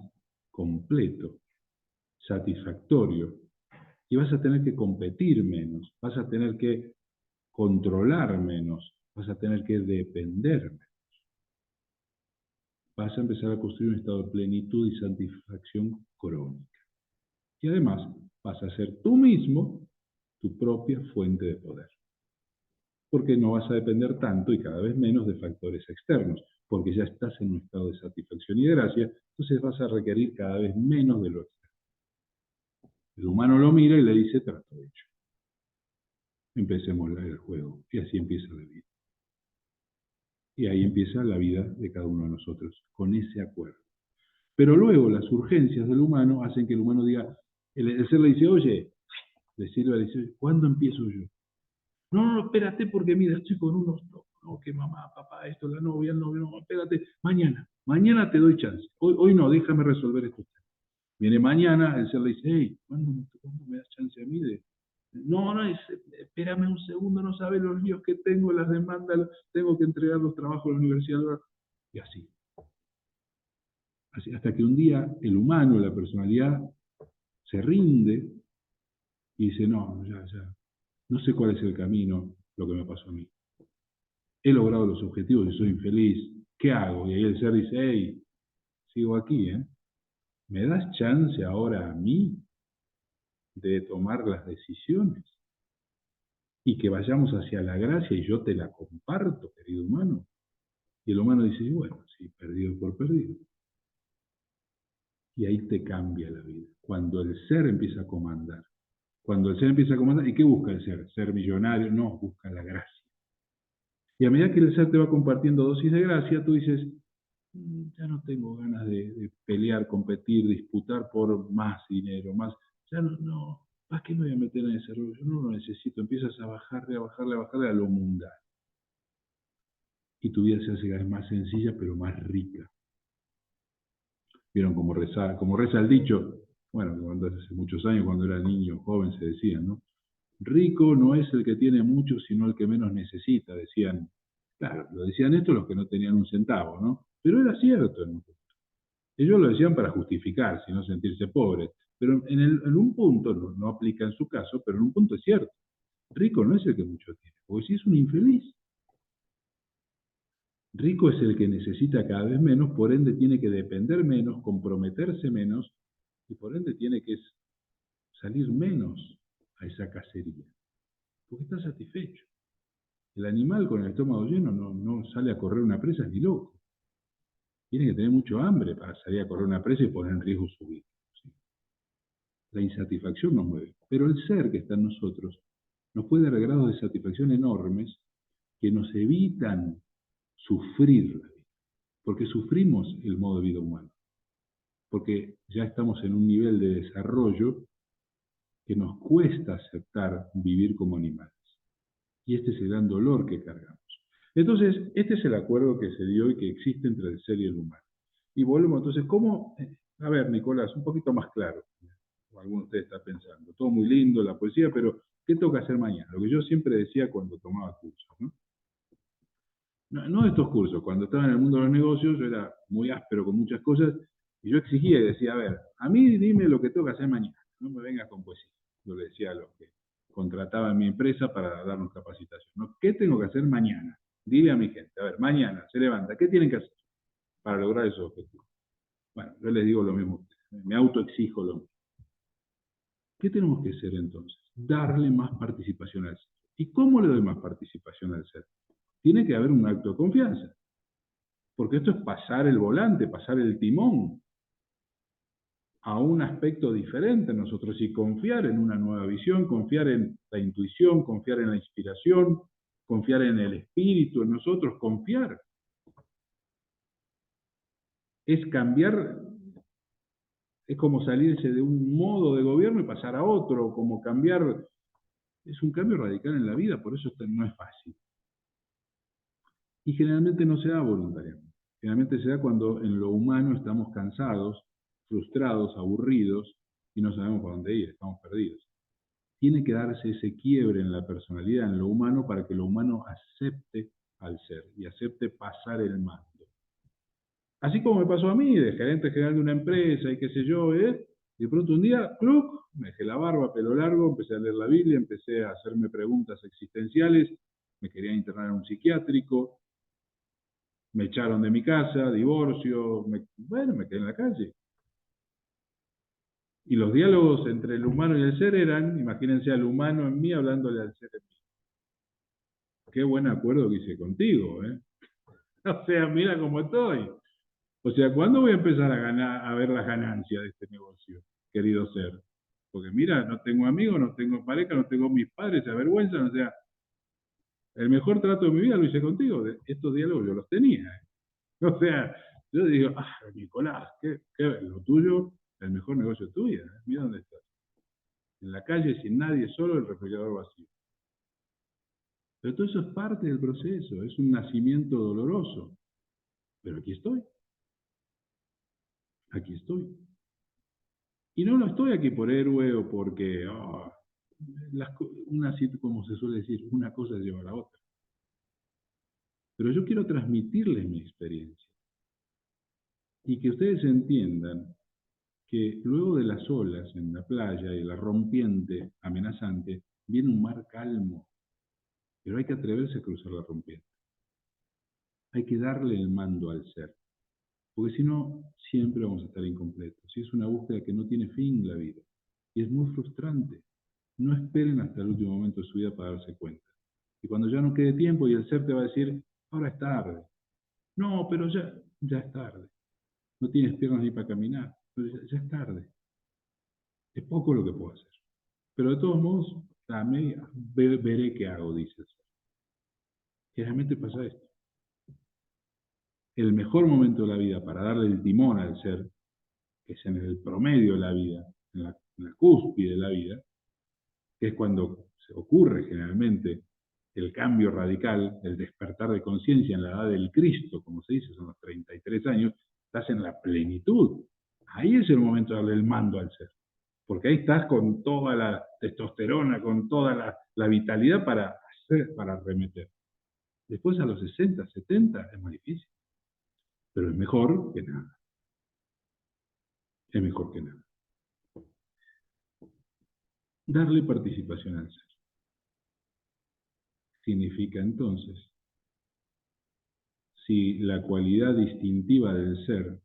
completo, satisfactorio, y vas a tener que competir menos, vas a tener que controlar menos, vas a tener que depender menos. Vas a empezar a construir un estado de plenitud y satisfacción crónica. Y además vas a ser tú mismo tu propia fuente de poder. Porque no vas a depender tanto y cada vez menos de factores externos, porque ya estás en un estado de satisfacción y de gracia, entonces vas a requerir cada vez menos de lo externo. El humano lo mira y le dice, trato hecho. Empecemos el juego. Y así empieza la vida. Y ahí empieza la vida de cada uno de nosotros, con ese acuerdo. Pero luego las urgencias del humano hacen que el humano diga, el ser le dice, oye, le dice, ¿cuándo empiezo yo? No, espérate porque mira, estoy con unos, no, que mamá, papá, esto, la novia, el novio, no, espérate, mañana te doy chance. Hoy no, déjame resolver esto. Viene mañana, el ser le dice, hey, ¿cuándo me das chance a mí de...? No, espérame un segundo, no sabes los líos que tengo, las demandas, tengo que entregar los trabajos a la universidad. Y así. Así, hasta que un día el humano, la personalidad, se rinde y dice, no, ya, no sé cuál es el camino, lo que me pasó a mí. He logrado los objetivos y soy infeliz. ¿Qué hago? Y ahí el ser dice, hey, sigo aquí, ¿eh? ¿Me das chance ahora a mí de tomar las decisiones? Y que vayamos hacia la gracia y yo te la comparto, querido humano. Y el humano dice, bueno, sí, perdido por perdido. Y ahí te cambia la vida. Cuando el ser empieza a comandar. Cuando el ser empieza a comandar, ¿y qué busca el ser? ¿Ser millonario? No, busca la gracia. Y a medida que el ser te va compartiendo dosis de gracia, tú dices, Ya no tengo ganas de pelear, competir, disputar por más dinero, más, ya no, ¿para qué me voy a meter en ese rollo? Yo no lo necesito, empiezas a bajarle, a bajarle, a bajarle a lo mundano. Y tu vida se hace cada vez más sencilla, pero más rica. ¿Vieron cómo reza el dicho? Bueno, cuando hace muchos años, cuando era niño, joven, se decía, ¿no? Rico no es el que tiene mucho, sino el que menos necesita, decían. Claro, lo decían esto los que no tenían un centavo, ¿no? Pero era cierto. Ellos lo decían para justificarse y no sentirse pobres. Pero en un punto, no aplica en su caso, pero en un punto es cierto. Rico no es el que mucho tiene, porque si es un infeliz. Rico es el que necesita cada vez menos, por ende tiene que depender menos, comprometerse menos, y por ende tiene que salir menos a esa cacería, porque está satisfecho. El animal con el estómago lleno no sale a correr una presa ni loco. Tiene que tener mucho hambre para salir a correr una presa y poner en riesgo su vida. ¿Sí? La insatisfacción nos mueve. Pero el ser que está en nosotros nos puede dar grados de satisfacción enormes que nos evitan sufrir la vida. Porque sufrimos el modo de vida humano. Porque ya estamos en un nivel de desarrollo que nos cuesta aceptar vivir como animales. Y este es el gran dolor que cargamos. Entonces, este es el acuerdo que se dio y que existe entre el ser y el humano. Y volvemos, entonces, ¿cómo? A ver, Nicolás, un poquito más claro, como alguno de ustedes está pensando. Todo muy lindo, la poesía, pero ¿qué toca hacer mañana? Lo que yo siempre decía cuando tomaba cursos, ¿no? No estos cursos, cuando estaba en el mundo de los negocios, yo era muy áspero con muchas cosas, y yo exigía y decía, a ver, a mí dime lo que tengo que hacer mañana, no me vengas con poesía. Yo le decía a los que contrataban mi empresa para darnos capacitación, ¿no? ¿Qué tengo que hacer mañana? Dile a mi gente, a ver, mañana se levanta, ¿qué tienen que hacer para lograr esos objetivos? Bueno, yo les digo lo mismo, me autoexijo lo mismo. ¿Qué tenemos que hacer entonces? Darle más participación al ser. ¿Y cómo le doy más participación al ser? Tiene que haber un acto de confianza, porque esto es pasar el volante, pasar el timón a un aspecto diferente en nosotros y confiar en una nueva visión, confiar en la intuición, confiar en la inspiración, confiar en el espíritu, en nosotros, confiar. Es cambiar, es como salirse de un modo de gobierno y pasar a otro, como cambiar, es un cambio radical en la vida, por eso no es fácil. Y generalmente no se da voluntariamente. Generalmente se da cuando en lo humano estamos cansados, frustrados, aburridos y no sabemos por dónde ir, estamos perdidos. Tiene que darse ese quiebre en la personalidad, en lo humano, para que lo humano acepte al ser y acepte pasar el mando. Así como me pasó a mí, de gerente general de una empresa y qué sé yo, y de pronto un día, ¡cluc! Me dejé la barba, pelo largo, empecé a leer la Biblia, empecé a hacerme preguntas existenciales, me quería internar en un psiquiátrico, me echaron de mi casa, divorcio, bueno, me quedé en la calle. Y los diálogos entre el humano y el ser eran, imagínense al humano en mí hablándole al ser en mí. Qué buen acuerdo que hice contigo, ¿eh? O sea, mira cómo estoy. O sea, ¿cuándo voy a empezar a ganar, a ver las ganancias de este negocio, querido ser? Porque mira, no tengo amigos, no tengo pareja, no tengo mis padres, se avergüenzan, o sea, el mejor trato de mi vida lo hice contigo. Estos diálogos yo los tenía, ¿eh? O sea, yo digo, ah, Nicolás, lo tuyo, el mejor negocio tuyo, ¿eh? Mira dónde estás. En la calle, sin nadie, solo el refrigerador vacío. Pero todo eso es parte del proceso, es un nacimiento doloroso. Pero aquí estoy. Y no estoy aquí por héroe o porque, como se suele decir, una cosa lleva a la otra. Pero yo quiero transmitirles mi experiencia y que ustedes entiendan que luego de las olas en la playa y la rompiente amenazante, viene un mar calmo, pero hay que atreverse a cruzar la rompiente. Hay que darle el mando al ser, porque si no, siempre vamos a estar incompletos. Y es una búsqueda que no tiene fin la vida. Y es muy frustrante. No esperen hasta el último momento de su vida para darse cuenta. Y cuando ya no quede tiempo y el ser te va a decir, ahora es tarde. No, pero ya es tarde. No tienes piernas ni para caminar. Pero ya es tarde. Es poco lo que puedo hacer. Pero de todos modos, veré qué hago, dice el ser. Generalmente pasa esto. el mejor momento de la vida para darle el timón al ser, que es en el promedio de la vida, en la cúspide de la vida, que es cuando se ocurre generalmente el cambio radical, el despertar de conciencia en la edad del Cristo, como se dice, son los 33 años, estás en la plenitud. Ahí es el momento de darle el mando al ser, porque ahí estás con toda la testosterona, con toda la vitalidad para hacer, para arremeter. Después a los 60, 70 es más difícil, pero es mejor que nada. Es mejor que nada. Darle participación al ser. Significa entonces, si la cualidad distintiva del ser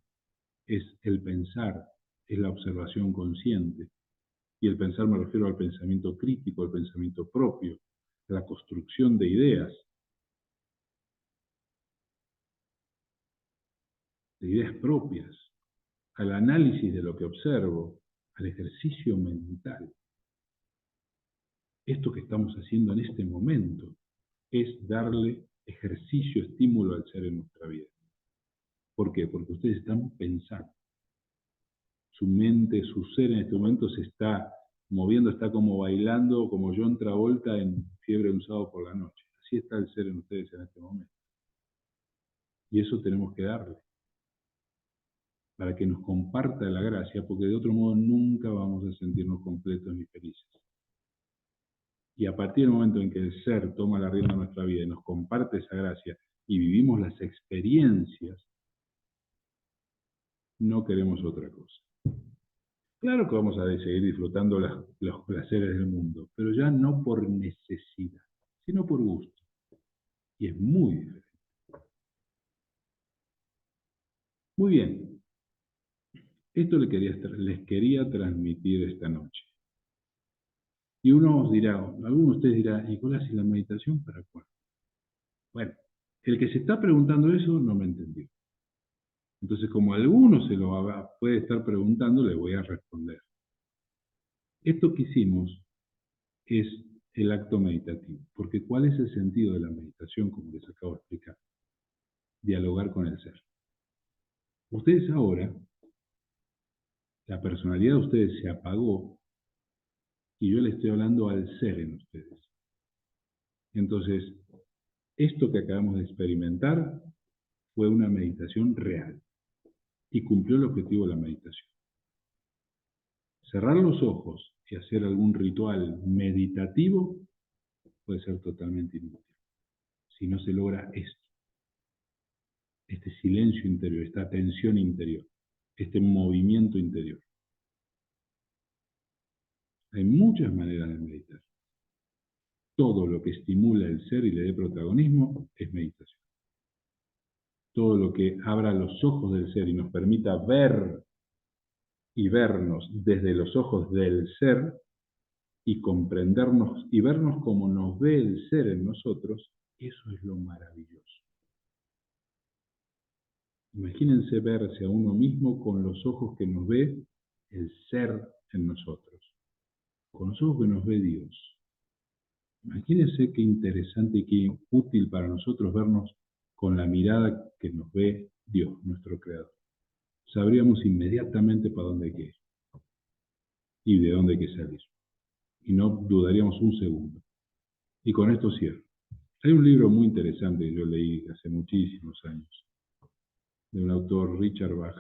es el pensar, es la observación consciente, y el pensar me refiero al pensamiento crítico, al pensamiento propio, a la construcción de ideas propias, al análisis de lo que observo, al ejercicio mental. Esto que estamos haciendo en este momento es darle ejercicio, estímulo al ser en nuestra vida. ¿Por qué? Porque ustedes están pensando. Su mente, su ser en este momento se está moviendo, está como bailando, como John Travolta en Fiebre de un sábado por la noche. Así está el ser en ustedes en este momento. Y eso tenemos que darle, para que nos comparta la gracia, porque de otro modo nunca vamos a sentirnos completos ni felices. Y a partir del momento en que el ser toma la rienda de nuestra vida y nos comparte esa gracia y vivimos las experiencias, no queremos otra cosa. Claro que vamos a seguir disfrutando los placeres del mundo, pero ya no por necesidad, sino por gusto. Y es muy diferente. Muy bien, esto les quería transmitir esta noche. Y uno os dirá, alguno de ustedes dirá, Nicolás, ¿y la meditación para cuándo? Bueno, el que se está preguntando eso no me entendió. Entonces, como alguno se lo puede estar preguntando, le voy a responder. Esto que hicimos es el acto meditativo, porque ¿cuál es el sentido de la meditación, como les acabo de explicar? Dialogar con el ser. Ustedes ahora, la personalidad de ustedes se apagó y yo le estoy hablando al ser en ustedes. Entonces, esto que acabamos de experimentar fue una meditación real y cumplió el objetivo de la meditación. Cerrar los ojos y hacer algún ritual meditativo puede ser totalmente inútil si no se logra esto, este silencio interior, esta atención interior, este movimiento interior. Hay muchas maneras de meditar. Todo lo que estimula el ser y le dé protagonismo es meditación. Todo lo que abra los ojos del ser y nos permita ver y vernos desde los ojos del ser y comprendernos y vernos como nos ve el ser en nosotros, eso es lo maravilloso. Imagínense verse a uno mismo con los ojos que nos ve el ser en nosotros, con los ojos que nos ve Dios. Imagínense qué interesante y qué útil para nosotros vernos con la mirada que nos ve Dios, nuestro Creador. Sabríamos inmediatamente para dónde hay que ir y de dónde hay que salir. Y no dudaríamos un segundo. Y con esto cierro. Hay un libro muy interesante que yo leí hace muchísimos años, de un autor, Richard Bach,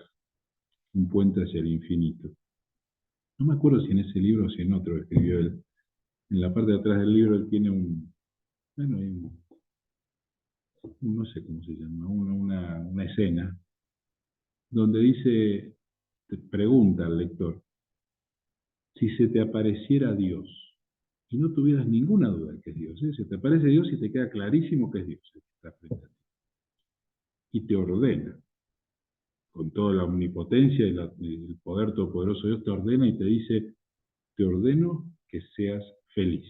Un puente hacia el infinito. No me acuerdo si en ese libro o si en otro escribió él. En la parte de atrás del libro él tiene no sé cómo se llama, una escena donde dice, te pregunta al lector, si se te apareciera Dios y no tuvieras ninguna duda de que es Dios, se te aparece Dios y te queda clarísimo que es Dios el que está frente a ti. Y te ordena, con toda la omnipotencia y el poder todopoderoso de Dios te ordena y te dice, te ordeno que seas feliz.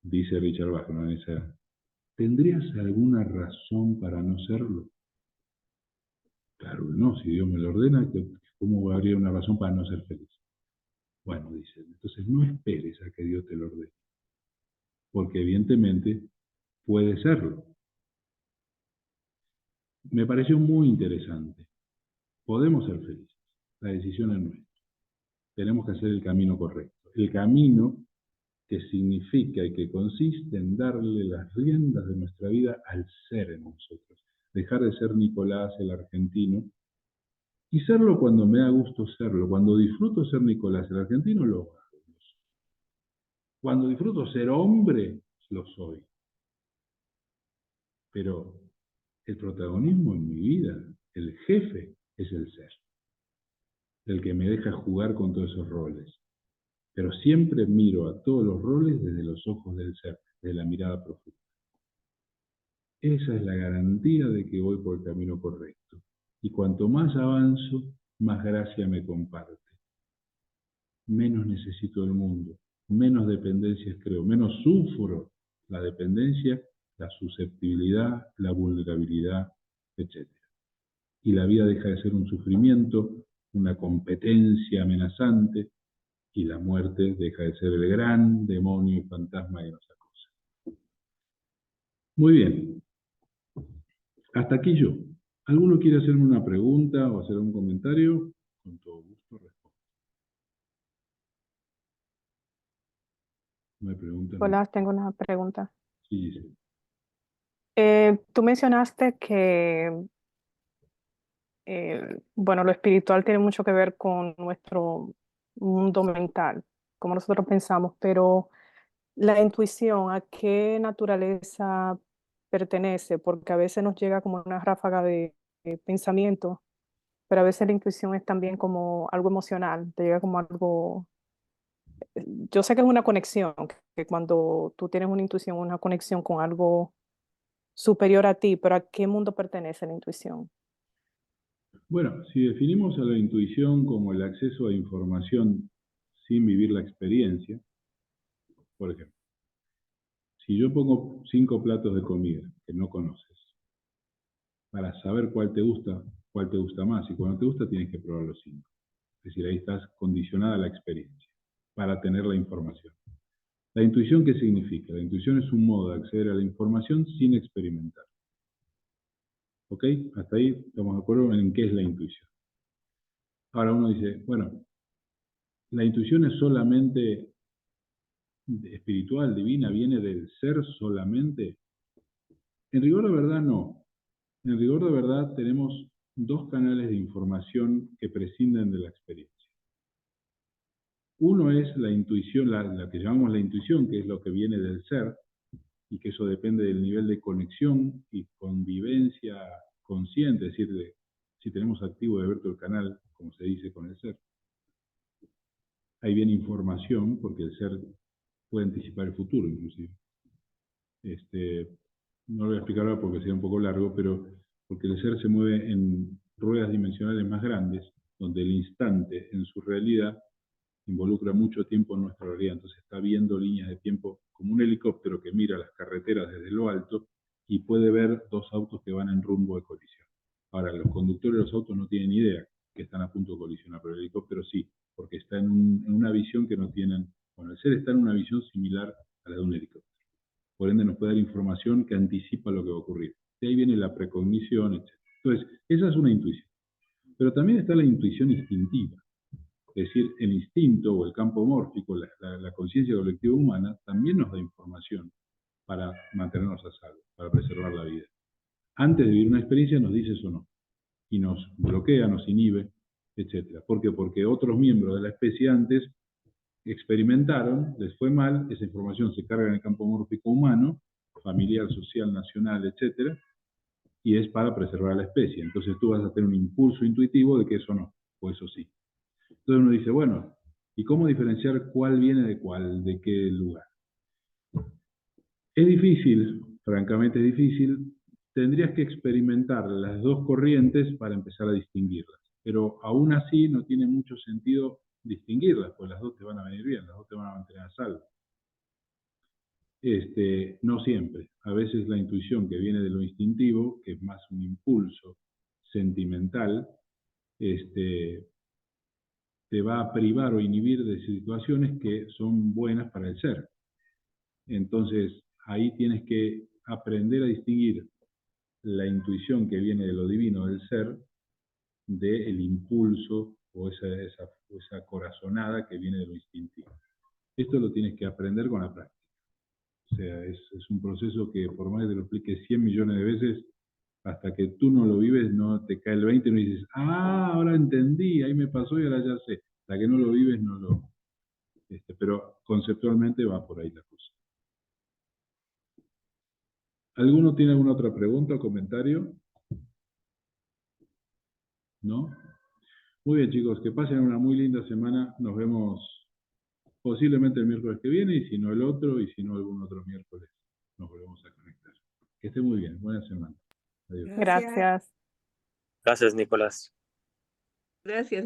Dice Richard Bach, ¿no? ¿Tendrías alguna razón para no serlo? Claro que no, si Dios me lo ordena, ¿cómo habría una razón para no ser feliz? Bueno, dice, entonces no esperes a que Dios te lo ordene, porque evidentemente puede serlo. me pareció muy interesante. Podemos ser felices. La decisión es nuestra. Tenemos que hacer el camino correcto. El camino que significa y que consiste en darle las riendas de nuestra vida al ser en nosotros. Dejar de ser Nicolás el argentino y serlo cuando me da gusto serlo. Cuando disfruto ser Nicolás el argentino, lo hago. Cuando disfruto ser hombre, lo soy. Pero el protagonismo en mi vida, el jefe, es el ser. El que me deja jugar con todos esos roles. Pero siempre miro a todos los roles desde los ojos del ser, desde la mirada profunda. Esa es la garantía de que voy por el camino correcto. Y cuanto más avanzo, más gracia me comparte. Menos necesito el mundo, menos dependencias creo, menos sufro la dependencia, la susceptibilidad, la vulnerabilidad, etc. Y la vida deja de ser un sufrimiento, una competencia amenazante, y la muerte deja de ser el gran demonio y fantasma que nos acosa. Muy bien, hasta aquí yo. ¿Alguno quiere hacerme una pregunta o hacer un comentario? Con todo gusto respondo. No hay preguntas. Hola, tengo una pregunta. Sí, sí. Tú mencionaste que, bueno, lo espiritual tiene mucho que ver con nuestro mundo mental, como nosotros pensamos, pero la intuición, ¿a qué naturaleza pertenece? Porque a veces nos llega como una ráfaga de pensamiento, pero a veces la intuición es también como algo emocional, te llega como algo, yo sé que es una conexión, que cuando tú tienes una intuición, una conexión con algo superior a ti, pero ¿a qué mundo pertenece la intuición? Bueno, si definimos a la intuición como el acceso a información sin vivir la experiencia, por ejemplo, si yo pongo 5 platos de comida que no conoces, para saber cuál te gusta más, y cuando te gusta tienes que probar los 5. Es decir, ahí estás condicionada a la experiencia para tener la información. ¿La intuición qué significa? La intuición es un modo de acceder a la información sin experimentar. ¿Ok? Hasta ahí estamos de acuerdo en qué es la intuición. Ahora uno dice, bueno, la intuición es solamente espiritual, divina, viene del ser solamente. En rigor de verdad no. En rigor de verdad tenemos dos canales de información que prescinden de la experiencia. Uno es la intuición, la que llamamos la intuición, que es lo que viene del ser, y que eso depende del nivel de conexión y convivencia consciente, es decir, si tenemos activo de abierto el canal, como se dice, con el ser. Ahí viene información, porque el ser puede anticipar el futuro, inclusive. No lo voy a explicar ahora porque sería un poco largo, pero porque el ser se mueve en ruedas dimensionales más grandes, donde el instante en su realidad involucra mucho tiempo en nuestra realidad. Entonces está viendo líneas de tiempo como un helicóptero que mira las carreteras desde lo alto y puede ver 2 autos que van en rumbo de colisión. Ahora, los conductores de los autos no tienen idea que están a punto de colisionar, pero el helicóptero sí, porque está en una visión que no tienen. Bueno, el ser está en una visión similar a la de un helicóptero. Por ende, nos puede dar información que anticipa lo que va a ocurrir. De ahí viene la precognición, etc. Entonces, esa es una intuición. Pero también está la intuición instintiva. Es decir, el instinto o el campo mórfico, la conciencia colectiva humana, también nos da información para mantenernos a salvo, para preservar la vida. Antes de vivir una experiencia nos dice eso no, y nos bloquea, nos inhibe, etc. ¿Por qué? Porque otros miembros de la especie antes experimentaron, les fue mal, esa información se carga en el campo mórfico humano, familiar, social, nacional, etc., y es para preservar a la especie. Entonces tú vas a tener un impulso intuitivo de que eso no, o eso sí. Entonces uno dice, bueno, ¿y cómo diferenciar cuál viene de cuál, de qué lugar? Es difícil, francamente es difícil. Tendrías que experimentar las dos corrientes para empezar a distinguirlas. Pero aún así no tiene mucho sentido distinguirlas, pues las dos te van a venir bien, las dos te van a mantener a salvo. No siempre. A veces la intuición que viene de lo instintivo, que es más un impulso sentimental, te va a privar o inhibir de situaciones que son buenas para el ser. Entonces, ahí tienes que aprender a distinguir la intuición que viene de lo divino del ser, del impulso o esa corazonada que viene de lo instintivo. Esto lo tienes que aprender con la práctica. O sea, es un proceso que por más que te lo explique 100 millones de veces, hasta que tú no lo vives, no te cae el 20 y no dices, ahora entendí, ahí me pasó y ahora ya sé. Hasta que no lo vives, no lo... pero conceptualmente va por ahí la cosa. ¿Alguno tiene alguna otra pregunta o comentario? ¿No? Muy bien, chicos, que pasen una muy linda semana. Nos vemos posiblemente el miércoles que viene, y si no el otro, y si no algún otro miércoles, nos volvemos a conectar. Que esté muy bien. Buena semana. Adiós. Gracias. Gracias, Nicolás. Gracias.